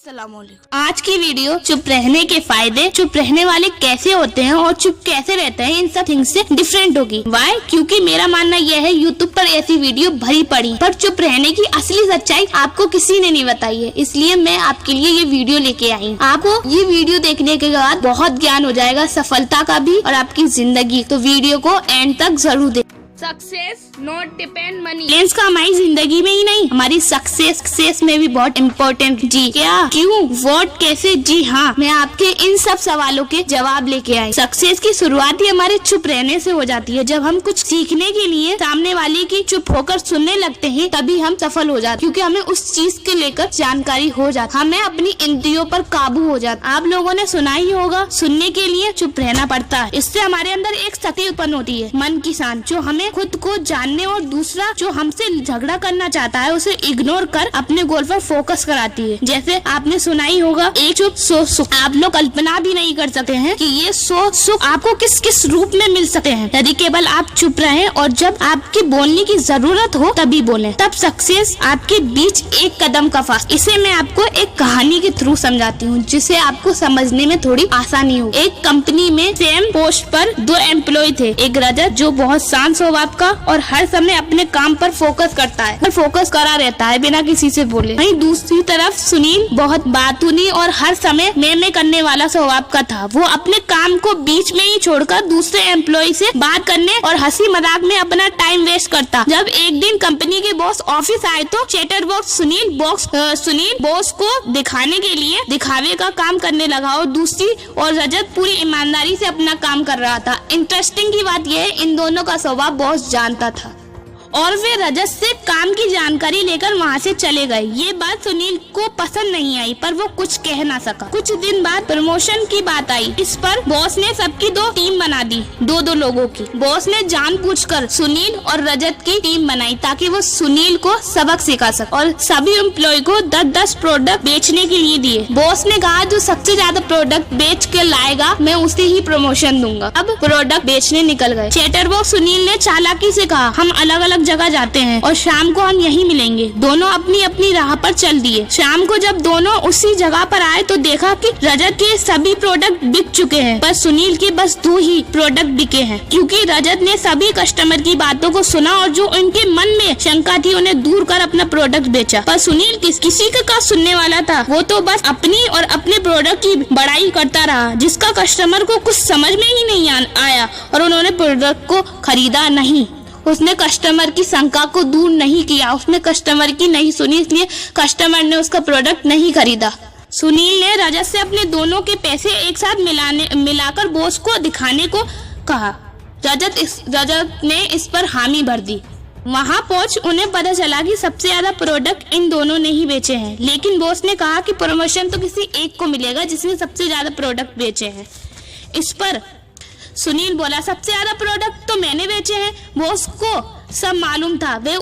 अस्सलामुअलैकुम। आज की वीडियो चुप रहने के फायदे, चुप रहने वाले कैसे होते हैं और चुप कैसे रहते हैं, इन सब थिंग्स से डिफरेंट होगी। वाई? क्योंकि मेरा मानना यह है यूट्यूब पर ऐसी वीडियो भरी पड़ी, पर चुप रहने की असली सच्चाई आपको किसी ने नहीं बताई है। इसलिए मैं आपके लिए ये वीडियो लेके आई। आपको ये वीडियो देखने के बाद बहुत ज्ञान हो जाएगा, सफलता का भी और आपकी जिंदगी। तो वीडियो को एंड तक जरूर देखें। Success not depend money. Lens का हमारी जिंदगी में ही नहीं, हमारी सक्सेस में भी बहुत इम्पोर्टेंट। जी क्या, क्यों, व्हाट, कैसे? जी हाँ, मैं आपके इन सब सवालों के जवाब लेके आई। सक्सेस की शुरुआत ही हमारे चुप रहने से हो जाती है। जब हम कुछ सीखने के लिए सामने वाले की चुप होकर सुनने लगते हैं, तभी हम सफल हो जाते, क्योंकि हमें उस चीज के लेकर जानकारी हो जाती, हमें अपनी इंद्रियों पर काबू हो जाता। आप लोगों ने सुना ही होगा, सुनने के लिए चुप रहना पड़ता है। इससे हमारे अंदर एक शक्ति उत्पन्न होती है, मन की शांति, जो हमें खुद को जानने और दूसरा जो हमसे झगड़ा करना चाहता है उसे इग्नोर कर अपने गोल पर फोकस कराती है। जैसे आपने सुना ही होगा, एक चुप सो सुख। आप लोग कल्पना भी नहीं कर सकते हैं कि ये सो सुख आपको किस किस रूप में मिल सकते हैं, यदि केवल आप चुप रहें और जब आपके बोलने की जरूरत हो तभी बोलें। तब सक्सेस आपके बीच एक कदम का फासला। इसे मैं आपको एक कहानी के थ्रू समझाती हूँ, जिसे आपको समझने में थोड़ी आसानी हो। एक कंपनी में सेम पोस्ट पर 2 एम्प्लॉय थे। एक रजत जो बहुत शांत स्वभाव का और हर समय अपने काम पर फोकस करता है, पर फोकस करा रहता है बिना किसी से बोले। वहीं दूसरी तरफ सुनील बहुत बातूनी और हर समय मैं करने वाला स्वभाव का था। वो अपने काम को बीच में ही छोड़कर दूसरे एम्प्लॉय से बात करने और हंसी मजाक में अपना टाइम वेस्ट करता। जब एक दिन कंपनी के बॉस ऑफिस आए तो चैटर बॉक्स सुनील बॉस को दिखाने के लिए दिखावे का काम करने लगा और दूसरी और रजत पूरी ईमानदारी से अपना काम कर रहा था। इंटरेस्टिंग की बात यह है, इन दोनों का स्वभाव बॉस जानता था और वे रजत से काम की जानकारी लेकर वहाँ से चले गए। ये बात सुनील को पसंद नहीं आई, पर वो कुछ कह ना सका। कुछ दिन बाद प्रमोशन की बात आई। इस पर बॉस ने सबकी 2 टीम बना दी, 2 लोगों की। बॉस ने जानबूझकर सुनील और रजत की टीम बनाई ताकि वो सुनील को सबक सिखा सके और सभी एम्प्लॉय को 10-10 प्रोडक्ट बेचने के लिए दिए। बॉस ने कहा, जो सबसे ज्यादा प्रोडक्ट बेच के लाएगा मैं उसे ही प्रमोशन दूंगा। अब प्रोडक्ट बेचने निकल गए। चैटरबॉक्स सुनील ने चालाकी से कहा, हम अलग अलग जगह जाते हैं और शाम को हम यहीं मिलेंगे। दोनों अपनी अपनी राह पर चल दिए। शाम को जब दोनों उसी जगह पर आए तो देखा कि रजत के सभी प्रोडक्ट बिक चुके हैं, पर सुनील के बस 2 ही प्रोडक्ट बिके हैं। क्योंकि रजत ने सभी कस्टमर की बातों को सुना और जो उनके मन में शंका थी उन्हें दूर कर अपना प्रोडक्ट बेचा। पर सुनील किसी का सुनने वाला था। वो तो बस अपनी और अपने प्रोडक्ट की बड़ाई करता रहा, जिसका कस्टमर को कुछ समझ में ही नहीं आया और उन्होंने प्रोडक्ट को खरीदा नहीं। उसने कस्टमर की शंका को दूर नहीं किया, उसने कस्टमर की नहीं सुनी, इसलिए कस्टमर ने उसका प्रोडक्ट नहीं खरीदा। सुनील ने रजत से अपने दोनों के पैसे एक साथ मिलाकर बॉस को दिखाने को कहा। रजत ने इस पर हामी भर दी। वहाँ पहुँच उन्हें पता चला कि सबसे ज्यादा प्रोडक्ट इन दोनों ने ही बेचे हैं, लेकिन बॉस ने कहा कि प्रमोशन तो किसी एक को मिलेगा जिसने सबसे ज्यादा प्रोडक्ट बेचे हैं। इस पर सुनील बोला, सबसे ज्यादा प्रोडक्ट तो मैंने बेचे हैं। बॉस को सब मालूम था। वे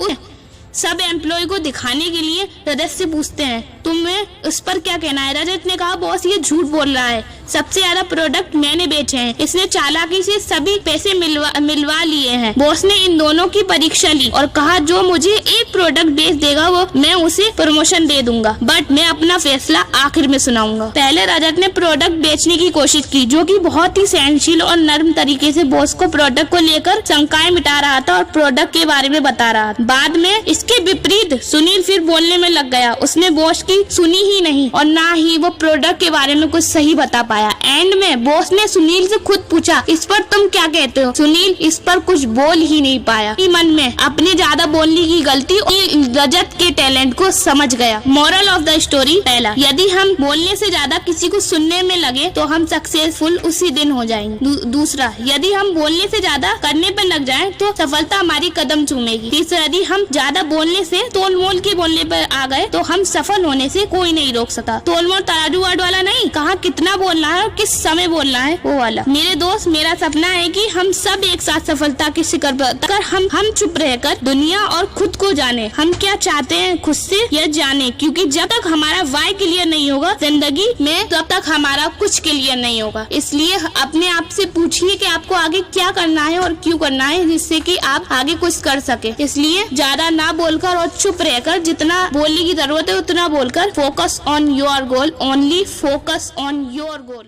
सब एम्प्लॉय को दिखाने के लिए रजत से पूछते हैं, तुम्हें उस पर क्या कहना है? रजत ने कहा, बॉस ये झूठ बोल रहा है, सबसे ज्यादा प्रोडक्ट मैंने बेचे हैं। इसने चालाकी से सभी पैसे मिलवा लिए हैं। बॉस ने इन दोनों की परीक्षा ली और कहा, जो मुझे एक प्रोडक्ट बेच देगा वो मैं उसे प्रमोशन दे दूंगा, बट मैं अपना फैसला आखिर में सुनाऊंगा। पहले रजत ने प्रोडक्ट बेचने की कोशिश की, जो कि बहुत ही सहनशील और नर्म तरीके से बॉस को प्रोडक्ट को लेकर शंकाएं मिटा रहा था और प्रोडक्ट के बारे में बता रहा था। बाद में इसके विपरीत सुनील फिर बोलने में लग गया। उसने बॉस की सुनी ही नहीं और ना ही वो प्रोडक्ट के बारे में कुछ सही बता पाया। एंड में बॉस ने सुनील से खुद पूछा, इस पर तुम क्या कहते हो? सुनील इस पर कुछ बोल ही नहीं पाया। मन में अपने ज्यादा बोलने की गलती और रजत के टैलेंट को समझ गया। मोरल ऑफ द स्टोरी, पहला, यदि हम बोलने से ज्यादा किसी को सुनने में लगे तो हम सक्सेसफुल उसी दिन हो जाएंगे। दूसरा, यदि हम बोलने से ज्यादा करने पर लग जाएं तो सफलता हमारी कदम चूमेगी। तीसरा, यदि हम ज्यादा बोलने से तोल मोल के बोलने पर आ गए तो हम सफल होने से कोई नहीं रोक सकता। तोल मोल तराजू वाट वाला नहीं, कहाँ कितना बोलना है और किस समय बोलना है वो वाला। मेरे दोस्त, मेरा सपना है कि हम सब एक साथ सफलता के शिखर पर हम चुप रहकर दुनिया और खुद को जाने। हम क्या चाहते हैं खुद से यह जाने, क्योंकि जब तक हमारा वाई क्लियर नहीं होगा जिंदगी में, तब तक हमारा कुछ क्लियर नहीं होगा। इसलिए अपने आप से पूछिए कि आपको आगे क्या करना है और क्यों करना है, जिससे कि आप आगे कुछ कर सके। इसलिए ज्यादा ना बोलकर और चुप रहकर, जितना बोलने की जरूरत है उतना बोलकर focus on your goal, only focus on your goal.